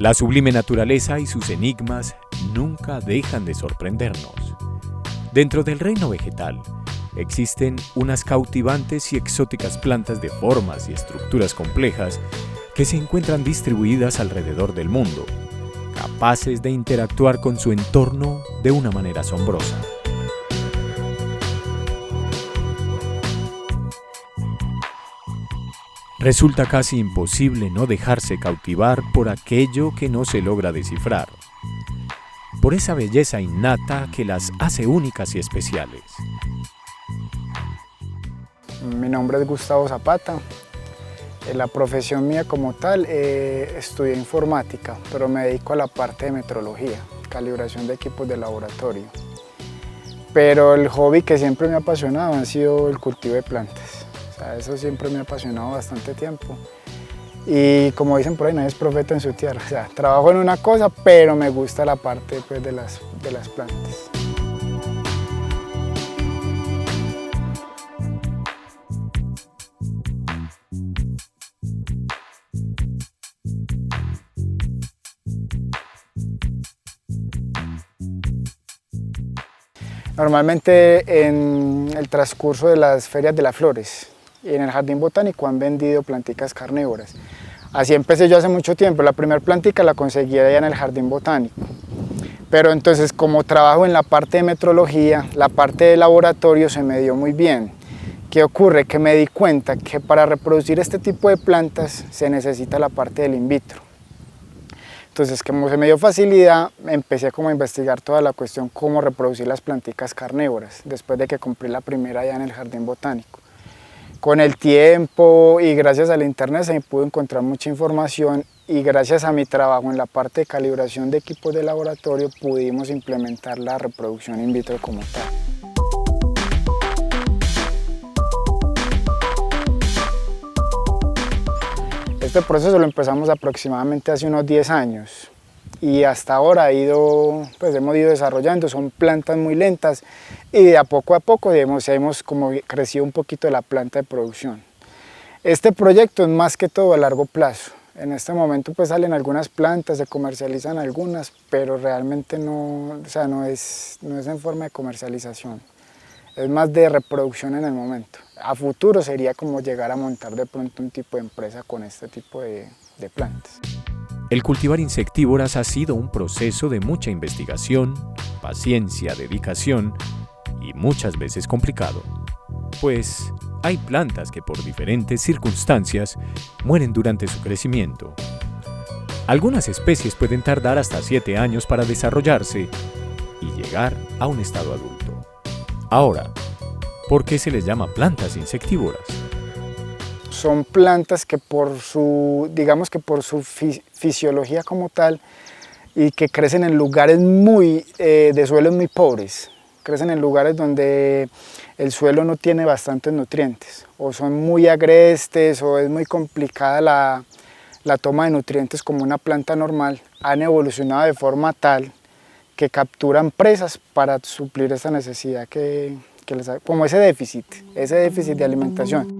La sublime naturaleza y sus enigmas nunca dejan de sorprendernos. Dentro del reino vegetal existen unas cautivantes y exóticas plantas de formas y estructuras complejas que se encuentran distribuidas alrededor del mundo, capaces de interactuar con su entorno de una manera asombrosa. Resulta casi imposible no dejarse cautivar por aquello que no se logra descifrar, por esa belleza innata que las hace únicas y especiales. Mi nombre es Gustavo Zapata. La profesión mía como tal, estudié informática, pero me dedico a la parte de metrología, calibración de equipos de laboratorio. Pero el hobby que siempre me ha apasionado ha sido el cultivo de plantas. Eso siempre me ha apasionado bastante tiempo. Y como dicen por ahí, nadie es profeta en su tierra. Trabajo en una cosa, pero me gusta la parte pues, de las plantas. Normalmente en el transcurso de las ferias de las flores y en el jardín botánico han vendido planticas carnívoras. Así empecé yo hace mucho tiempo. La primera plantica la conseguí allá en el jardín botánico. Pero entonces, como trabajo en la parte de metrología, la parte de laboratorio se me dio muy bien. ¿Qué ocurre? Que me di cuenta que para reproducir este tipo de plantas se necesita la parte del in vitro. Entonces, como se me dio facilidad, empecé como a investigar toda la cuestión cómo reproducir las planticas carnívoras, después de que compré la primera allá en el jardín botánico. Con el tiempo y gracias al internet se me pudo encontrar mucha información y gracias a mi trabajo en la parte de calibración de equipos de laboratorio pudimos implementar la reproducción in vitro como tal. Este proceso lo empezamos aproximadamente hace unos 10 años y hasta ahora hemos ido desarrollando. Son plantas muy lentas y de a poco hemos como crecido un poquito la planta de producción. Este proyecto es más que todo a largo plazo. En este momento pues salen algunas plantas, se comercializan algunas, pero realmente no es en forma de comercialización. Es más de reproducción en el momento. A futuro sería como llegar a montar de pronto un tipo de empresa con este tipo de plantas. El cultivar insectívoras ha sido un proceso de mucha investigación, paciencia, dedicación y muchas veces complicado, pues hay plantas que por diferentes circunstancias mueren durante su crecimiento. Algunas especies pueden tardar hasta 7 años para desarrollarse y llegar a un estado adulto. Ahora, ¿por qué se les llama plantas insectívoras? Son plantas que por su fisiología como tal y que crecen en lugares de suelos muy pobres, crecen en lugares donde el suelo no tiene bastantes nutrientes o son muy agrestes o es muy complicada la toma de nutrientes como una planta normal. Han evolucionado de forma tal que capturan presas para suplir esa necesidad como ese déficit de alimentación.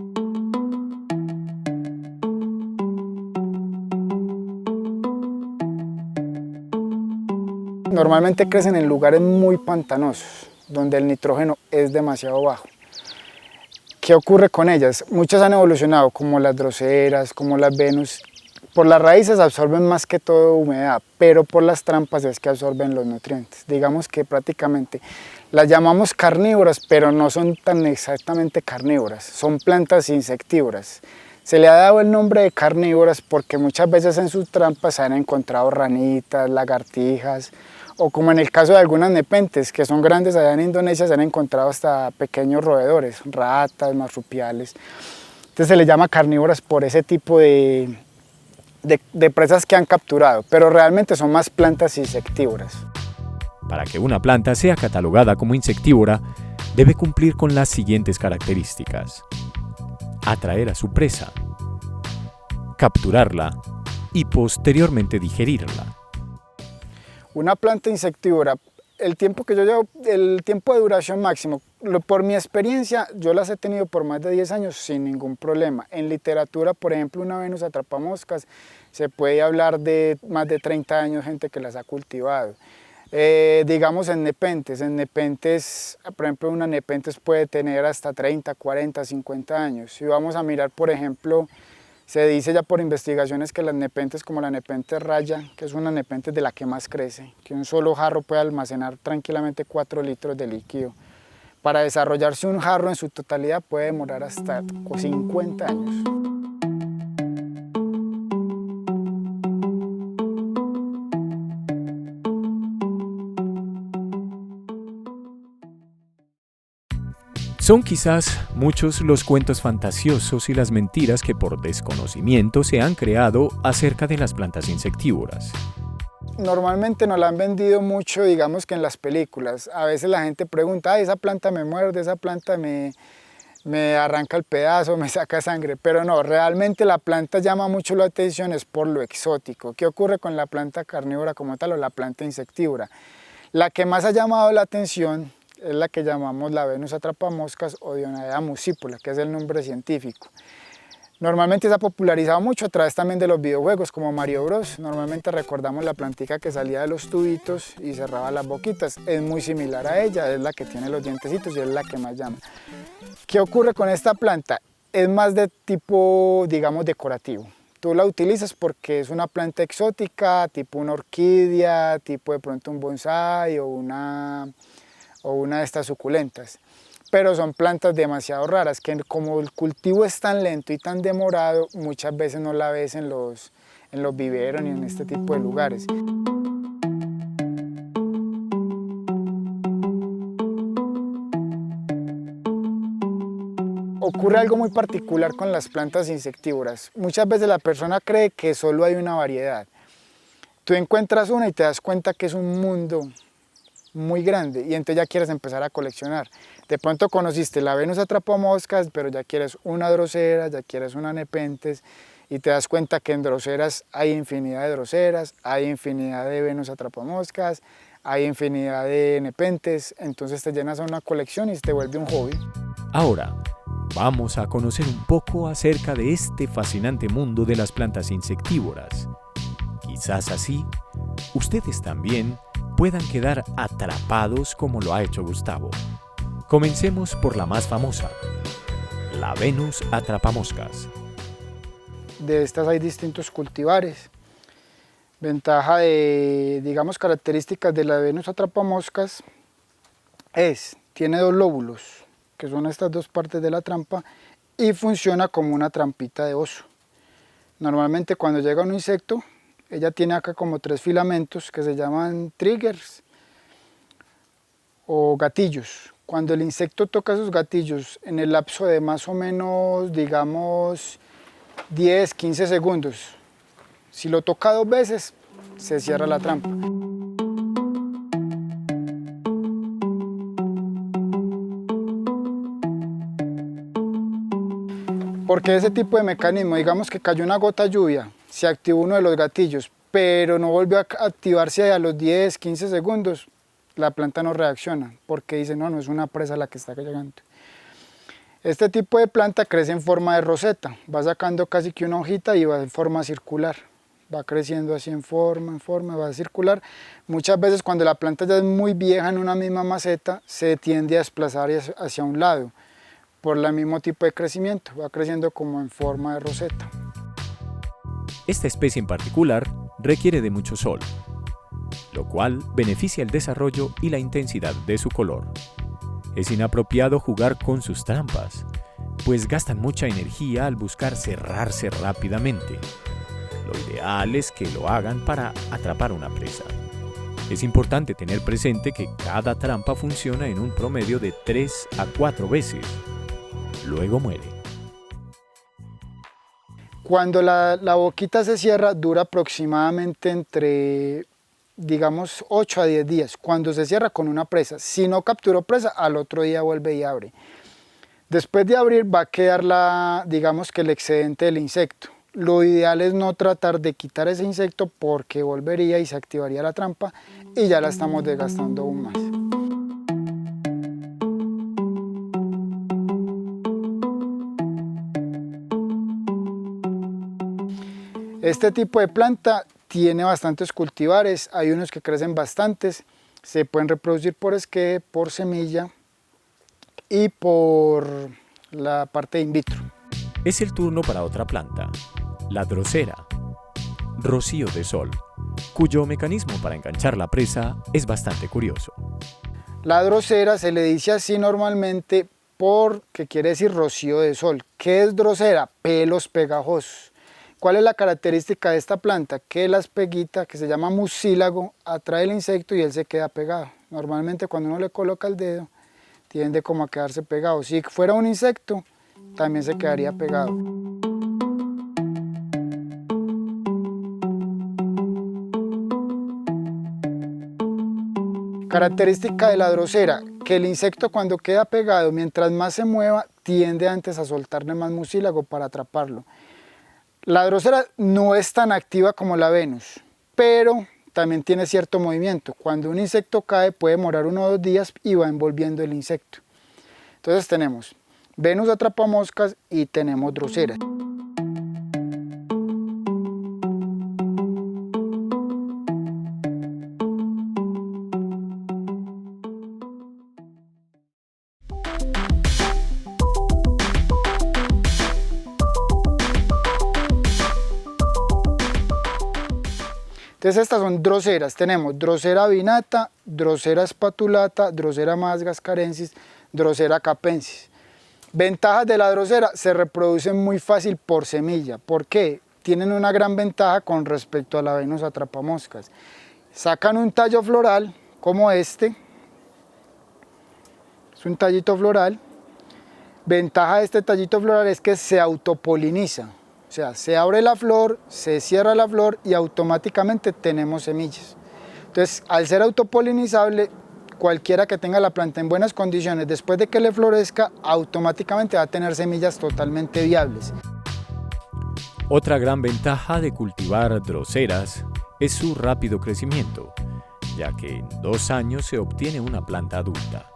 Normalmente crecen en lugares muy pantanosos, donde el nitrógeno es demasiado bajo. ¿Qué ocurre con ellas? Muchas han evolucionado, como las droseras, como las Venus. Por las raíces absorben más que todo humedad, pero por las trampas es que absorben los nutrientes. Digamos que prácticamente las llamamos carnívoras, pero no son tan exactamente carnívoras, son plantas insectívoras. Se le ha dado el nombre de carnívoras porque muchas veces en sus trampas se han encontrado ranitas, lagartijas, o como en el caso de algunas nepentes, que son grandes allá en Indonesia, se han encontrado hasta pequeños roedores, ratas, marsupiales. Entonces se les llama carnívoras por ese tipo de presas que han capturado, pero realmente son más plantas insectívoras. Para que una planta sea catalogada como insectívora, debe cumplir con las siguientes características: atraer a su presa, capturarla y posteriormente digerirla. Una planta insectívora el tiempo que yo llevo, el tiempo de duración máximo, por mi experiencia, yo las he tenido por más de 10 años sin ningún problema. En literatura, por ejemplo, una Venus atrapamoscas, se puede hablar de más de 30 años gente que las ha cultivado. Digamos en nepentes, por ejemplo, una nepentes puede tener hasta 30, 40, 50 años. Si vamos a mirar, por ejemplo, se dice ya por investigaciones que las nepentes, como la nepentes raya, que es una nepentes de la que más crece, que un solo jarro puede almacenar tranquilamente 4 litros de líquido. Para desarrollarse un jarro en su totalidad puede demorar hasta 50 años. Son quizás muchos los cuentos fantasiosos y las mentiras que por desconocimiento se han creado acerca de las plantas insectívoras. Normalmente nos la han vendido mucho, digamos que en las películas. A veces la gente pregunta, esa planta me muerde, esa planta me arranca el pedazo, me saca sangre. Pero no, realmente la planta llama mucho la atención, es por lo exótico. ¿Qué ocurre con la planta carnívora como tal o la planta insectívora? La que más ha llamado la atención es la que llamamos la Venus atrapamoscas o Dionaea muscipula, que es el nombre científico. Normalmente se ha popularizado mucho a través también de los videojuegos como Mario Bros. Normalmente recordamos la plantica que salía de los tubitos y cerraba las boquitas. Es muy similar a ella, es la que tiene los dientecitos y es la que más llama. ¿Qué ocurre con esta planta? Es más de tipo, digamos, decorativo. Tú la utilizas porque es una planta exótica, tipo una orquídea, tipo de pronto un bonsái o una de estas suculentas. Pero son plantas demasiado raras, que como el cultivo es tan lento y tan demorado, muchas veces no la ves en los viveros ni en este tipo de lugares. Ocurre algo muy particular con las plantas insectívoras. Muchas veces la persona cree que solo hay una variedad. Tú encuentras una y te das cuenta que es un mundo muy grande y entonces ya quieres empezar a coleccionar. De pronto conociste la Venus atrapamoscas, pero ya quieres una drosera, ya quieres una nepentes y te das cuenta que en droseras hay infinidad de droseras, hay infinidad de Venus atrapamoscas, hay infinidad de nepentes, entonces te llenas a una colección y se te vuelve un hobby. Ahora, vamos a conocer un poco acerca de este fascinante mundo de las plantas insectívoras. Quizás así, ustedes también puedan quedar atrapados como lo ha hecho Gustavo. Comencemos por la más famosa, la Venus atrapamoscas. De estas hay distintos cultivares. Ventaja de, digamos, características de la Venus atrapamoscas tiene 2 lóbulos, que son estas 2 partes de la trampa, y funciona como una trampita de oso. Normalmente cuando llega un insecto, ella tiene acá como 3 filamentos que se llaman triggers o gatillos. Cuando el insecto toca esos gatillos en el lapso de más o menos, digamos, 10, 15 segundos, si lo toca 2 veces, se cierra la trampa. Porque ese tipo de mecanismo, digamos que cayó una gota de lluvia, se activó uno de los gatillos, pero no volvió a activarse a los 10, 15 segundos, la planta no reacciona, porque dice, no es una presa la que está llegando. Este tipo de planta crece en forma de roseta, va sacando casi que una hojita y va en forma circular, va creciendo así en forma, va a circular. Muchas veces cuando la planta ya es muy vieja en una misma maceta, se tiende a desplazar hacia un lado, por el mismo tipo de crecimiento, va creciendo como en forma de roseta. Esta especie en particular requiere de mucho sol, lo cual beneficia el desarrollo y la intensidad de su color. Es inapropiado jugar con sus trampas, pues gastan mucha energía al buscar cerrarse rápidamente. Lo ideal es que lo hagan para atrapar una presa. Es importante tener presente que cada trampa funciona en un promedio de 3 a 4 veces. Luego muere. Cuando la boquita se cierra, dura aproximadamente entre, digamos, 8 a 10 días. Cuando se cierra con una presa. Si no capturó presa, al otro día vuelve y abre. Después de abrir va a quedar digamos que el excedente del insecto. lo ideal es no tratar de quitar ese insecto porque volvería y se activaría la trampa y ya la estamos desgastando aún más. Este tipo de planta tiene bastantes cultivares, hay unos que crecen bastantes, se pueden reproducir por esqueje, por semilla y por la parte in vitro. Es el turno para otra planta, la drosera, rocío de sol, cuyo mecanismo para enganchar la presa es bastante curioso. La drosera se le dice así normalmente porque quiere decir rocío de sol. ¿Qué es drosera? Pelos pegajosos. ¿Cuál es la característica de esta planta? Que la espeguita, que se llama mucílago, atrae el insecto y él se queda pegado. Normalmente cuando uno le coloca el dedo, tiende como a quedarse pegado. Si fuera un insecto, también se quedaría pegado. Característica de la drosera, que el insecto cuando queda pegado, mientras más se mueva, tiende antes a soltarle más mucílago para atraparlo. La drosera no es tan activa como la Venus, pero también tiene cierto movimiento. Cuando un insecto cae puede demorar 1 o 2 días y va envolviendo el insecto. Entonces tenemos Venus atrapamoscas y tenemos drosera. Entonces estas son droseras, tenemos Drosera vinata, Drosera spatulata, Drosera madagascarensis, Drosera capensis. Ventajas de la drosera, se reproducen muy fácil por semilla. ¿Por qué? Tienen una gran ventaja con respecto a la Venus atrapamoscas. Sacan un tallo floral como este, es un tallito floral. Ventaja de este tallito floral es que se autopoliniza. O sea, se abre la flor, se cierra la flor y automáticamente tenemos semillas. Entonces, al ser autopolinizable, cualquiera que tenga la planta en buenas condiciones, después de que le florezca, automáticamente va a tener semillas totalmente viables. Otra gran ventaja de cultivar droseras es su rápido crecimiento, ya que en 2 años se obtiene una planta adulta.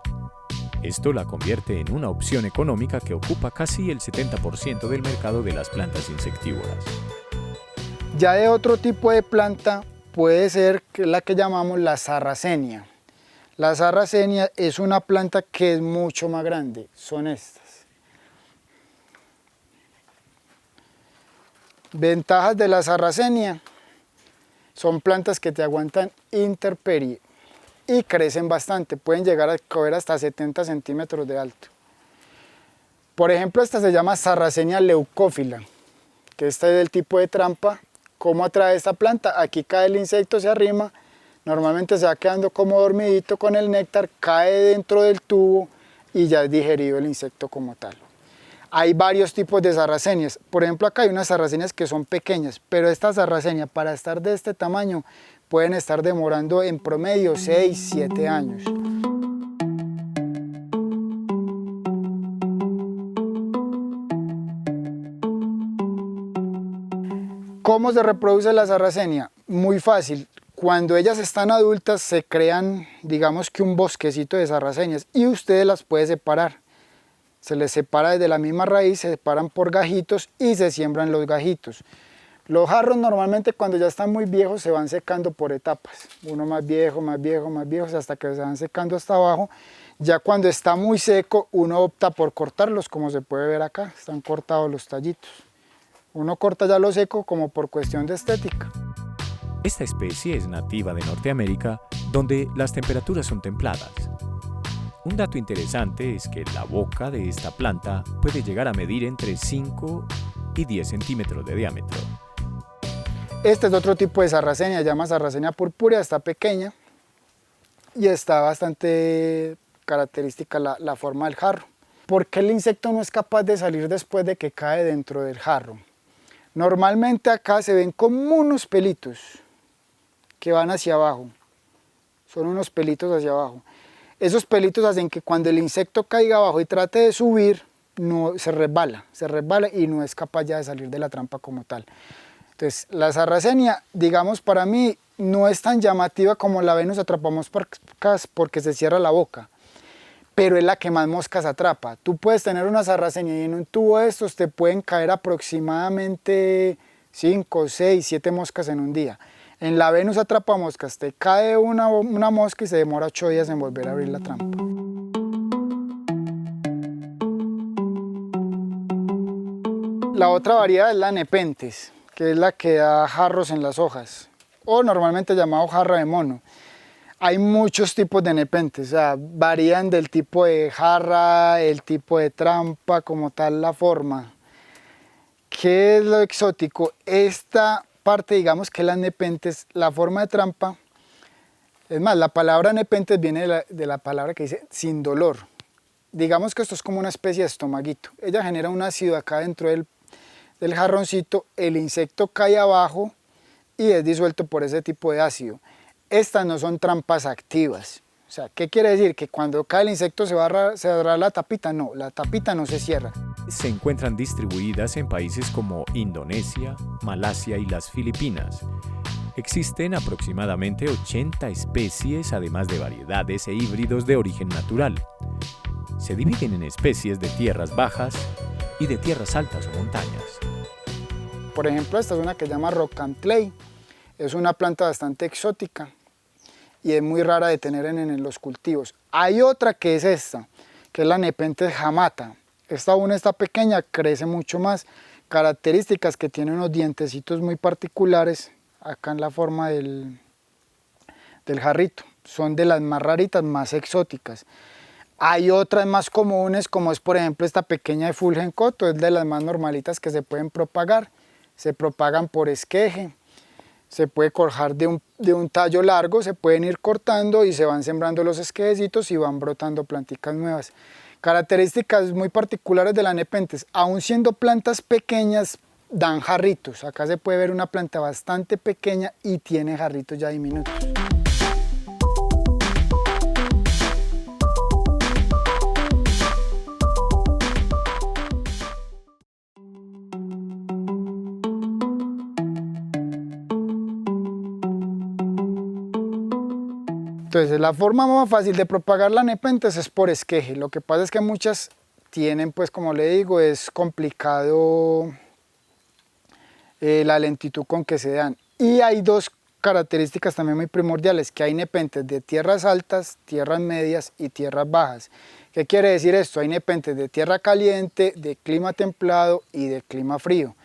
Esto la convierte en una opción económica que ocupa casi el 70% del mercado de las plantas insectívoras. Ya de otro tipo de planta puede ser la que llamamos la sarracenia. La sarracenia es una planta que es mucho más grande, son estas. Ventajas de la sarracenia, son plantas que te aguantan intemperie y crecen bastante, pueden llegar a coger hasta 70 centímetros de alto. Por ejemplo, esta se llama sarracenia leucófila, que este es del tipo de trampa. ¿Cómo atrae esta planta? Aquí cae el insecto, se arrima, normalmente se va quedando como dormidito con el néctar, cae dentro del tubo y ya es digerido el insecto como tal. Hay varios tipos de sarracenias. Por ejemplo, acá hay unas sarracenias que son pequeñas, pero estas sarracenias para estar de este tamaño pueden estar demorando en promedio 6, 7 años. ¿Cómo se reproduce la sarracenia? Muy fácil. Cuando ellas están adultas se crean, digamos que un bosquecito de sarracenias y ustedes las pueden separar. Se les separa desde la misma raíz, se separan por gajitos y se siembran los gajitos. Los jarros normalmente cuando ya están muy viejos se van secando por etapas. Uno más viejo, más viejo, más viejo, hasta que se van secando hasta abajo. Ya cuando está muy seco uno opta por cortarlos, como se puede ver acá, están cortados los tallitos. Uno corta ya lo seco como por cuestión de estética. Esta especie es nativa de Norteamérica, donde las temperaturas son templadas. Un dato interesante es que la boca de esta planta puede llegar a medir entre 5 y 10 centímetros de diámetro. Este es otro tipo de sarracenia, se llama sarracenia purpúrea, está pequeña y está bastante característica la forma del jarro. ¿Por qué el insecto no es capaz de salir después de que cae dentro del jarro? Normalmente acá se ven como unos pelitos que van hacia abajo, son unos pelitos hacia abajo. Esos pelitos hacen que cuando el insecto caiga abajo y trate de subir, no, se resbala y no es capaz ya de salir de la trampa como tal. Entonces, la sarracenia, digamos, para mí no es tan llamativa como la Venus atrapamoscas porque se cierra la boca, pero es la que más moscas atrapa. Tú puedes tener una sarracenia y en un tubo de estos te pueden caer aproximadamente 5, 6, 7 moscas en un día. En la Venus atrapamoscas te cae una mosca y se demora 8 días en volver a abrir la trampa. La otra variedad es la nepenthes, que es la que da jarros en las hojas, o normalmente llamado jarra de mono. Hay muchos tipos de nepenthes, o sea, varían del tipo de jarra, el tipo de trampa, como tal la forma. ¿Qué es lo exótico? Esta parte, digamos que las nepenthes, la forma de trampa, es más, la palabra nepenthes viene de la palabra que dice sin dolor. Digamos que esto es como una especie de estomaguito. Ella genera un ácido acá dentro del jarroncito, el insecto cae abajo y es disuelto por ese tipo de ácido. Estas no son trampas activas. O sea, ¿qué quiere decir? Que cuando cae el insecto se cerrará la tapita. No, la tapita no se cierra. Se encuentran distribuidas en países como Indonesia, Malasia y las Filipinas. Existen aproximadamente 80 especies, además de variedades e híbridos de origen natural. Se dividen en especies de tierras bajas y de tierras altas o montañas. Por ejemplo, esta es una que se llama rock and clay. Es una planta bastante exótica y es muy rara de tener en los cultivos. Hay otra que es esta, que es la nepenthes jamata. Esta aún está pequeña, crece mucho más. Características que tiene unos dientecitos muy particulares acá en la forma del jarrito. Son de las más raritas, más exóticas. Hay otras más comunes, como es por ejemplo esta pequeña de fulgencoto, es de las más normalitas que se pueden propagar. Se propagan por esqueje. Se puede cortar de un tallo largo, se pueden ir cortando y se van sembrando los esquejecitos y van brotando planticas nuevas. Características muy particulares de la nepenthes, aun siendo plantas pequeñas, dan jarritos. Acá se puede ver una planta bastante pequeña y tiene jarritos ya diminutos. Entonces, la forma más fácil de propagar la nepenthes es por esqueje. Lo que pasa es que muchas tienen, pues como le digo, es complicado la lentitud con que se dan. Y hay dos características también muy primordiales, que hay nepenthes de tierras altas, tierras medias y tierras bajas. ¿Qué quiere decir esto? Hay nepenthes de tierra caliente, de clima templado y de clima frío.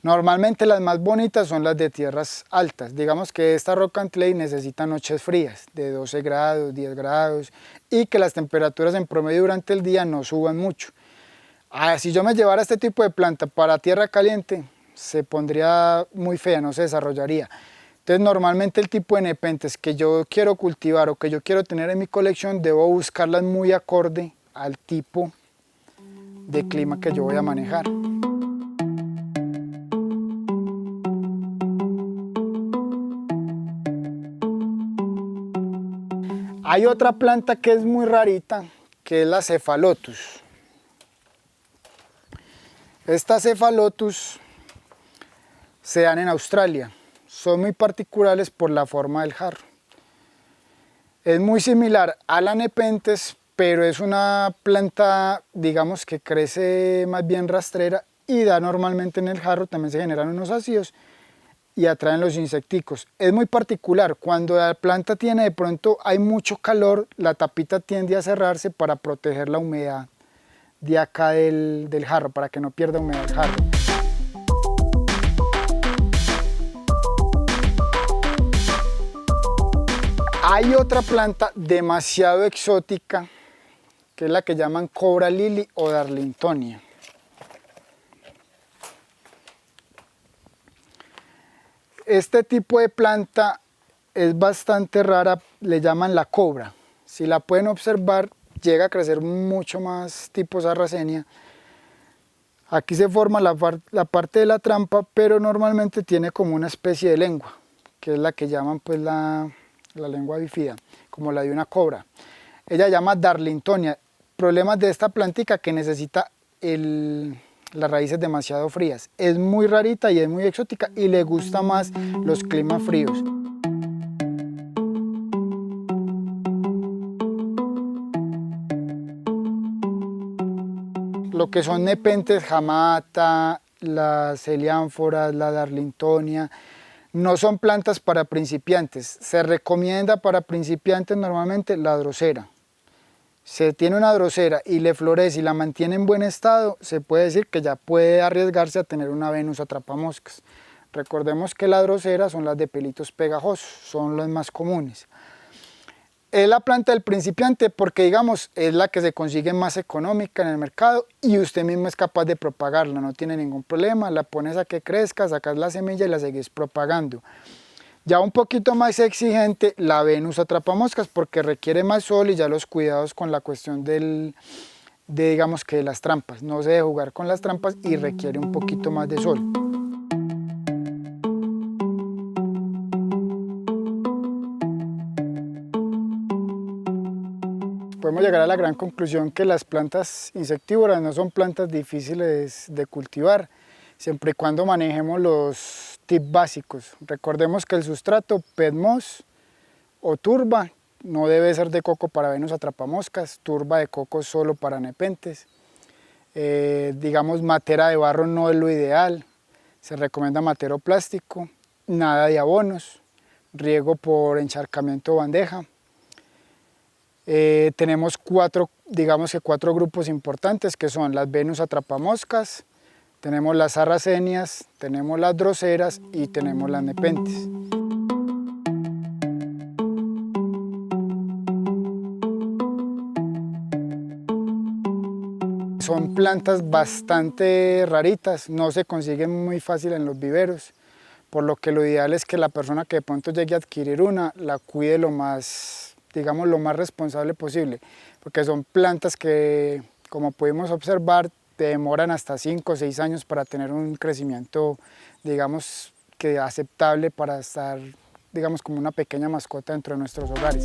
Normalmente las más bonitas son las de tierras altas. Digamos que esta rock and clay necesita noches frías de 12 grados, 10 grados y que las temperaturas en promedio durante el día no suban mucho. Si yo me llevara este tipo de planta para tierra caliente, se pondría muy fea, no se desarrollaría. Entonces normalmente el tipo de nepenthes que yo quiero cultivar o que yo quiero tener en mi colección, debo buscarlas muy acorde al tipo de clima que yo voy a manejar. Hay otra planta que es muy rarita, que es la Cephalotus. Esta Cephalotus se dan en Australia. Son muy particulares por la forma del jarro. Es muy similar a la nepenthes, pero es una planta, digamos, que crece más bien rastrera y da normalmente en el jarro. También se generan unos ácidos y atraen los insecticos. Es muy particular, cuando la planta tiene de pronto, hay mucho calor, la tapita tiende a cerrarse para proteger la humedad de acá del jarro, para que no pierda humedad el jarro. Hay otra planta demasiado exótica, que es la que llaman cobra lily o darlingtonia. Este tipo de planta es bastante rara, le llaman la cobra. Si la pueden observar, llega a crecer mucho más tipo sarracenia. Aquí se forma la parte de la trampa, pero normalmente tiene como una especie de lengua, que es la que llaman pues la lengua bífida, como la de una cobra. Ella llama darlingtonia. Problemas de esta plantica que necesita las raíces demasiado frías. Es muy rarita y es muy exótica y le gusta más los climas fríos. Lo que son nepentes, jamata, las heliánforas, la darlingtonia, no son plantas para principiantes. Se recomienda para principiantes normalmente la drosera. Se tiene una drosera y le florece y la mantiene en buen estado, se puede decir que ya puede arriesgarse a tener una Venus atrapamoscas. Recordemos que la drosera son las de pelitos pegajosos, son las más comunes. Es la planta del principiante porque, digamos, es la que se consigue más económica en el mercado y usted mismo es capaz de propagarla, no tiene ningún problema, la pones a que crezca, sacas la semilla y la seguís propagando. Ya un poquito más exigente la Venus atrapamoscas porque requiere más sol y ya los cuidados con la cuestión digamos que de las trampas. No se debe jugar con las trampas y requiere un poquito más de sol. Podemos llegar a la gran conclusión que las plantas insectívoras no son plantas difíciles de cultivar, siempre y cuando manejemos los tips básicos. Recordemos que el sustrato peat moss o turba no debe ser de coco para Venus atrapamoscas, turba de coco solo para nepentes. Digamos, matera de barro no es lo ideal, se recomienda matero plástico, nada de abonos, riego por encharcamiento o bandeja. Tenemos cuatro grupos importantes que son las Venus atrapamoscas, tenemos las sarracenias, tenemos las droseras y tenemos las nepentes. Son plantas bastante raritas, no se consiguen muy fácil en los viveros, por lo que lo ideal es que la persona que de pronto llegue a adquirir una la cuide lo más responsable posible, porque son plantas que, como pudimos observar, demoran hasta 5 o 6 años para tener un crecimiento, digamos, que aceptable para estar, digamos, como una pequeña mascota dentro de nuestros hogares.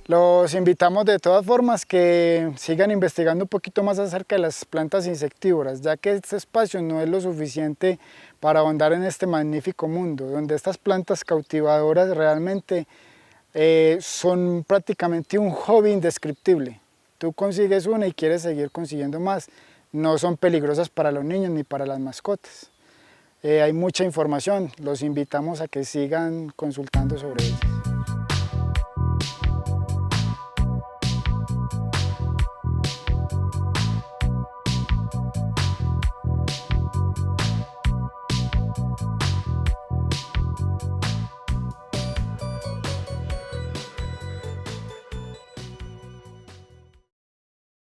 Los invitamos de todas formas que sigan investigando un poquito más acerca de las plantas insectívoras, ya que este espacio no es lo suficiente para ahondar en este magnífico mundo, donde estas plantas cautivadoras realmente son prácticamente un hobby indescriptible. Tú consigues una y quieres seguir consiguiendo más. No son peligrosas para los niños ni para las mascotas. Hay mucha información, los invitamos a que sigan consultando sobre ellas.